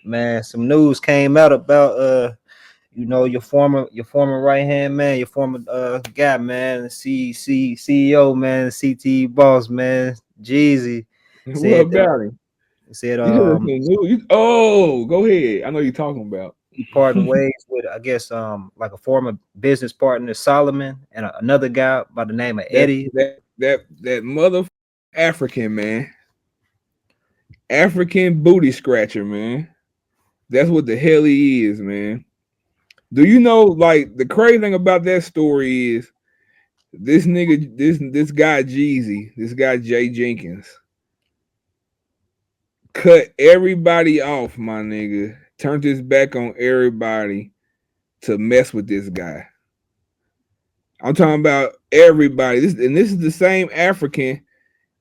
Man, some news came out about your former right hand man, your former guy, man, CEO, man, CTE boss, man, Jeezy What said about him? said You heard some news? Oh, go ahead. I know you're talking about. he parted ways with, I guess, like a former business partner, Solomon, and another guy by the name of that Eddie. that mother African man, African booty scratcher, man. That's what the hell he is, man. Do you know? Like the crazy thing about that story is this nigga, this guy Jeezy, this guy Jay Jenkins, cut everybody off, my nigga. Turned his back on everybody to mess with this guy. I'm talking about everybody. This is the same African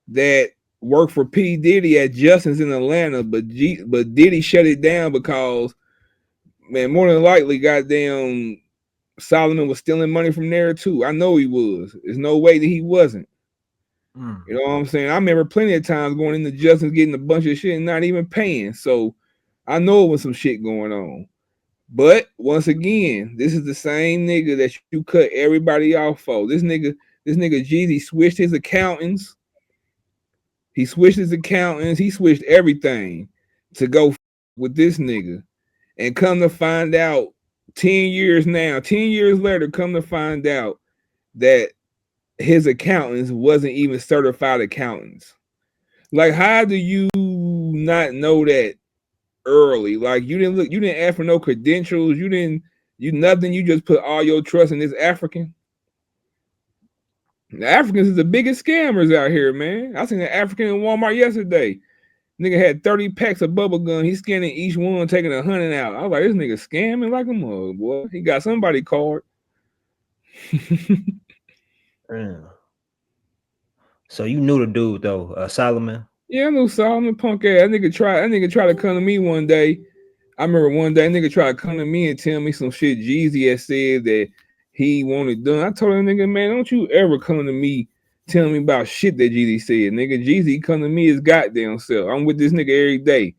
that worked for P. Diddy at Justin's in Atlanta, but Diddy shut it down because man, more than likely, goddamn Solomon was stealing money from there too. I know he was. There's no way that he wasn't. You know what I'm saying? I remember plenty of times going into Justin's getting a bunch of shit and not even paying. So I know it was some shit going on. But once again, this is the same nigga that you cut everybody off for. This nigga Jeezy switched his accountants. He switched his accountants. He switched everything to go with this nigga. And come to find out, 10 years now, 10 years later, come to find out that his accountants wasn't even certified accountants. Like, how do you not know that early? Like, you didn't ask for no credentials, you nothing, you just put all your trust in this African. The Africans is the biggest scammers out here, man. I seen an African in Walmart yesterday. Nigga had 30 packs of bubble gum. He's scanning each one, taking 100 out. I was like, this nigga scamming like a mug, boy. He got somebody card. Yeah. So you knew the dude though, Solomon. Yeah, I know Solomon punk ass. That nigga tried to come to me one day. I remember one day, nigga tried to come to me and tell me some shit Jeezy had said that he wanted done. I told him, nigga, man, don't you ever come to me telling me about shit that Jeezy said. Nigga, Jeezy come to me his goddamn self. I'm with this nigga every day.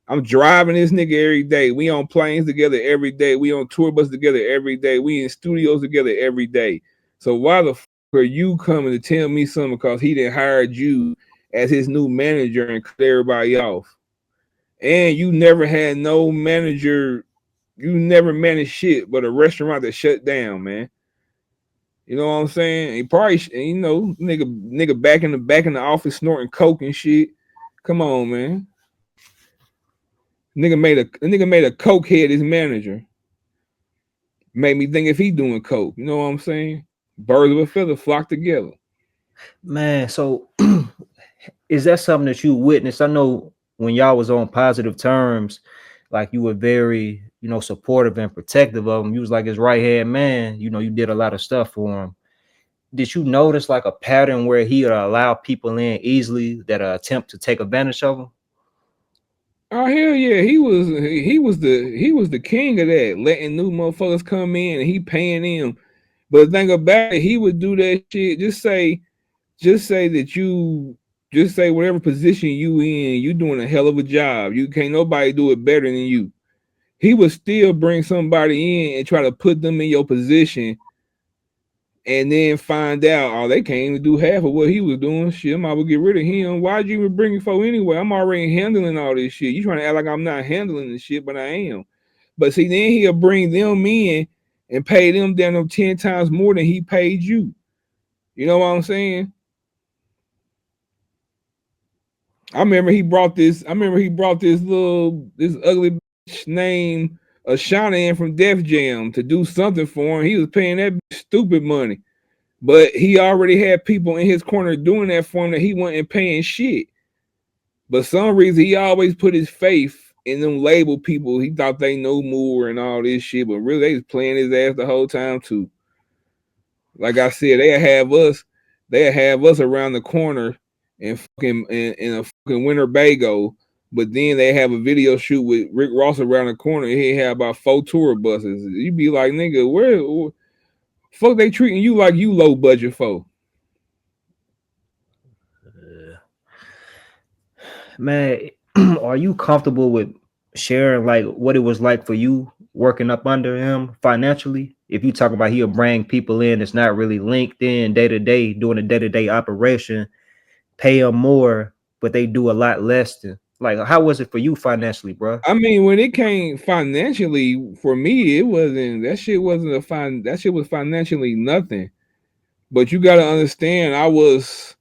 I'm driving this nigga every day. We on planes together every day. We on tour bus together every day. We in studios together every day. So why the fuck are you coming to tell me something because he didn't hired you as his new manager and cut everybody off? And you never had no manager. You never managed shit but a restaurant that shut down, man. You know what I'm saying? He probably, nigga back in the office snorting coke and shit. Come on, man. Nigga made a coke head his manager. Made me think if he doing coke. You know what I'm saying? Birds of a feather flock together. Man, so is that something that you witnessed? I know when y'all was on positive terms, like you were very, supportive and protective of him. You was like his right hand man. You did a lot of stuff for him. Did you notice like a pattern where he would allow people in easily that attempt to take advantage of him? Oh hell yeah, he was the king of that, letting new motherfuckers come in and he paying them. But the thing about it, he would do that shit. Just say that you just say whatever position you in, you doing a hell of a job. You can't nobody do it better than you. He would still bring somebody in and try to put them in your position and then find out, oh, they can't even do half of what he was doing. Shit, I might well get rid of him. Why'd you even bring him for anyway? I'm already handling all this shit. You trying to act like I'm not handling this shit, but I am. But see, then he'll bring them in and pay them down them 10 times more than he paid you. You know what I'm saying? I remember he brought this ugly bitch named Ashana in from Def Jam to do something for him. He was paying that bitch stupid money. But he already had people in his corner doing that for him that he wasn't paying shit. But some reason he always put his faith in them label people. He thought they know more and all this shit, but really they was playing his ass the whole time too. Like I said, they have us around the corner and fucking in a fucking Winnebago. But then they have a video shoot with Rick Ross around the corner. He had about 4 tour buses. You be like, nigga, where fuck they treating you like you low budget folk? Man, are you comfortable with sharing like what it was like for you working up under him financially? If you talk about he'll bring people in that's not really linked in day to day, doing a day to day operation, pay them more, but they do a lot less than. Like, how was it for you financially, bro? I mean, when it came financially, for me, it wasn't that shit was financially nothing. But you gotta understand, I was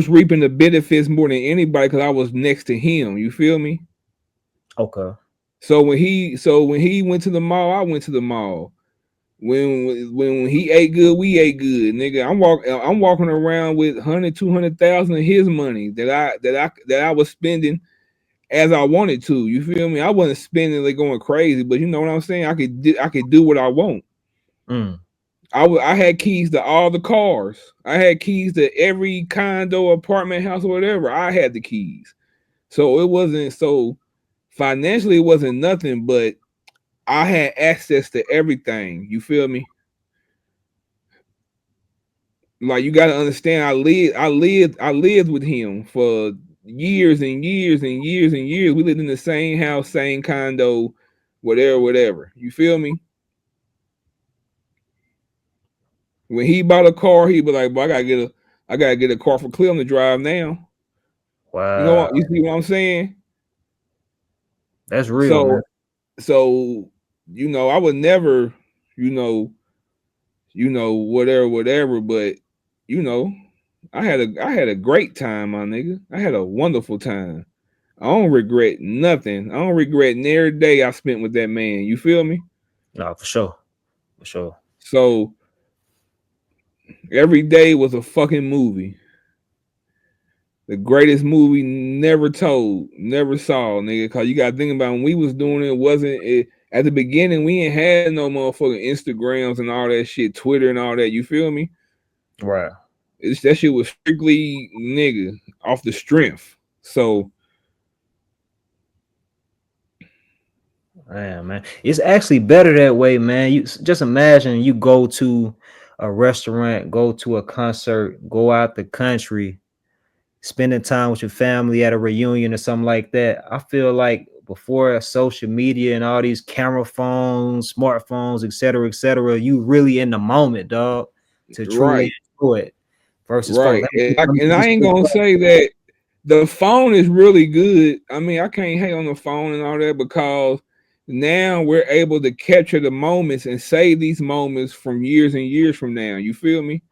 reaping the benefits more than anybody because I was next to him. You feel me? Okay. So when he went to the mall, I went to the mall. When he ate good, we ate good, nigga. I'm walking around with 100, 200,000 of his money that I was spending as I wanted to. You feel me? I wasn't spending like going crazy, but you know what I'm saying. I could do what I want. Mm. I had keys to all the cars. I had keys to every condo, apartment, house, or whatever. I had the keys. So it wasn't so financially it wasn't nothing, but I had access to everything. You feel me? Like you gotta understand, I lived with him for years and years and years and years. We lived in the same house, same condo, whatever, whatever. You feel me? When he bought a car, he'd be like, "Boy, I gotta get a car for Clem to drive now." You know Wow. what? You see what I'm saying? That's real, man. So, so you know, I would never, you know, whatever, whatever. But you know, I had a great time, my nigga. I had a wonderful time. I don't regret nothing. I don't regret every day I spent with that man. You feel me? No, for sure. For sure. So every day was a fucking movie. The greatest movie never told, never saw, nigga. Cause you gotta think about when we was doing it, wasn't it at the beginning we ain't had no motherfucking Instagrams and all that shit, Twitter and all that. You feel me? Right. That shit was strictly nigga off the strength. So Man, it's actually better that way, man. You just imagine you go to a restaurant, go to a concert, go out the country, spending time with your family at a reunion or something like that. I feel like before social media and all these camera phones, smartphones, et cetera, you really in the moment, dog, to truly right, enjoy it. Versus folks, right. And let me I ain't see gonna say that the phone is really good. I mean, I can't hate on the phone and all that because now we're able to capture the moments and save these moments from years and years from now. You feel me?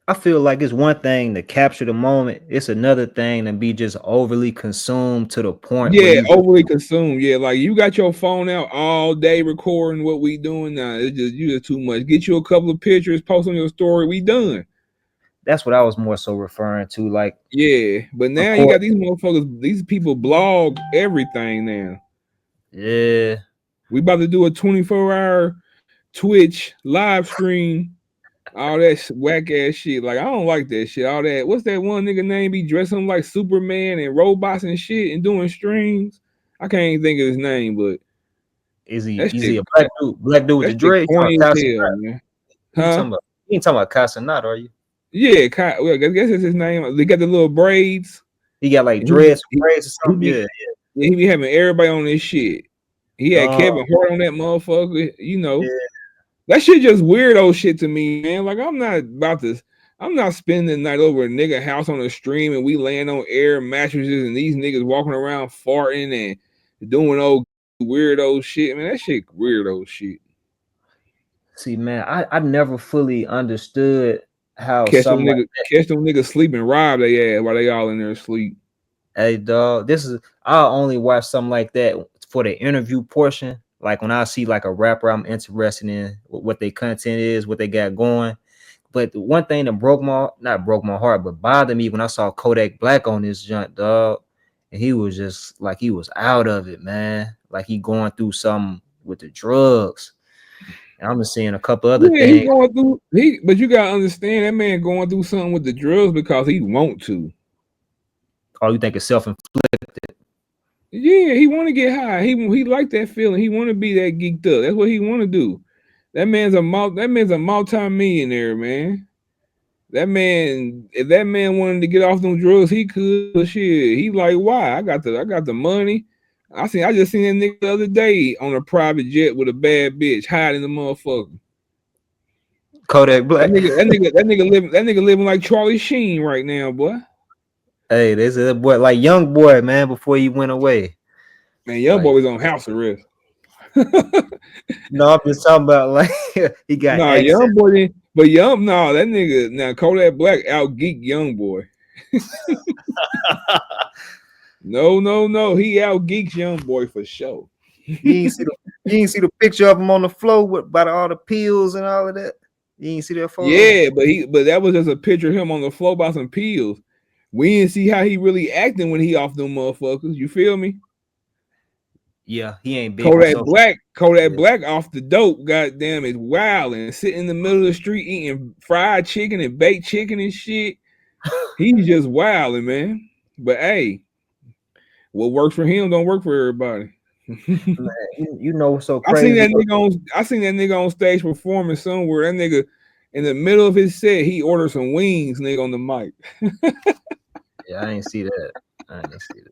I feel like it's one thing to capture the moment. It's another thing to be just overly consumed to the point where Yeah, you overly consumed. Yeah, like you got your phone out all day recording what we doing now. It's just you just too much. Get you a couple of pictures, post on your story. We done. that's what I was more so referring to. Like Yeah, but now you record. got these motherfuckers. These people blog everything now. Yeah. We about to do a 24-hour Twitch live stream. All that whack ass shit. Like I don't like that shit. All that. What's that one nigga name? Be dressing like Superman and robots and shit and doing streams. I can't even think of his name, but Is he a black dude? Black dude with that the shit dread? You corny talking as about hell, Casanat? man. You Huh? talking about you ain't talking about Casanat, are you? Yeah, well, I guess that's his name. They got the little braids. He got like And dreads or braids or something. Yeah. he be having everybody on this shit. He had Oh, Kevin Hart on that motherfucker. You know, yeah. that shit just weirdo shit to me, man. Like I'm not about to. I'm not spending the night over a nigga house on a stream and we laying on air mattresses and these niggas walking around farting and doing old weirdo shit. Man, that shit weirdo shit. See, man, I never fully understood how something like Catch them niggas sleeping, rob they ass while they all in there asleep. hey dog, this is I'll only watch something like that for the interview portion. Like when I see like a rapper I'm interested in what their content is, what they got going. But the one thing that broke my heart, but bothered me when I saw Kodak Black on this junk, dog. And he was just like he was out of it, man. Like he going through something with the drugs. And I'm just seeing a couple other Yeah, he things. going through but you gotta understand that man going through something with the drugs because he want to. Oh, you think it's self-inflicted? Yeah, he want to get high. He like that feeling. He want to be that geeked up. That's what he want to do. That man's a multi-millionaire, man. That man, if that man wanted to get off them drugs, he could. But shit, he like, why? I got the money. I just seen that nigga the other day on a private jet with a bad bitch hiding the motherfucker. Kodak Black. That nigga living like Charlie Sheen right now, boy. Hey, there's a boy like young boy, man, before he went away. Man, young boy Like, was on house arrest. no, I'm just talking about like he got Nah, access. young boy didn't, but young, nah, that nigga, now Kodak Black out geek young boy. No, he out geeks young boy for sure. You ain't see the picture of him on the floor with by all the pills and all of that. You ain't see that photo? Yeah, but that was just a picture of him on the floor by some pills. We didn't see how he really acting when he off them motherfuckers. You feel me? Yeah, he ain't big on social. Kodak Yeah. Black off the dope, goddamn, is wild and sitting in the middle of the street eating fried chicken and baked chicken and shit. He's just wilding, man. But hey, what works for him don't work for everybody. Man, you know what's so I seen crazy? that nigga on stage performing somewhere. That nigga in the middle of his set, he ordered some wings, nigga, on the mic. Yeah, I ain't see that. I ain't see that.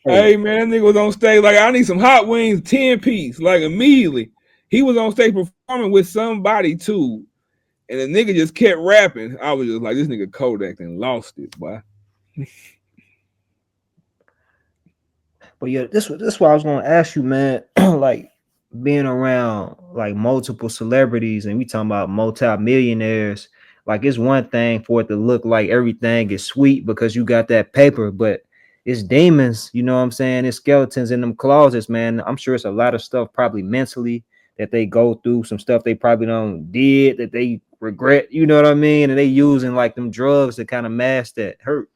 Hey man, that nigga was on stage like, I need some hot wings, 10-piece, like immediately. He was on stage performing with somebody too, and the nigga just kept rapping. I was just like, this nigga Kodak and lost it, boy. But yeah, this why I was gonna ask you, man. Like being around like multiple celebrities, and we talking about multi-millionaires. Like it's one thing for it to look like everything is sweet because you got that paper, but it's demons. You know what I'm saying? It's skeletons in them closets, man. I'm sure it's a lot of stuff probably mentally that they go through. Some stuff they probably don't did that they regret. You know what I mean? And they using like them drugs to kind of mask that hurt.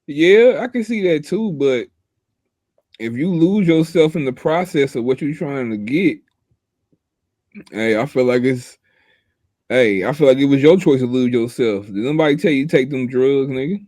Yeah, I can see that too, but if you lose yourself in the process of what you're trying to get, hey, I feel like it was your choice to lose yourself. Did nobody tell you to take them drugs, nigga?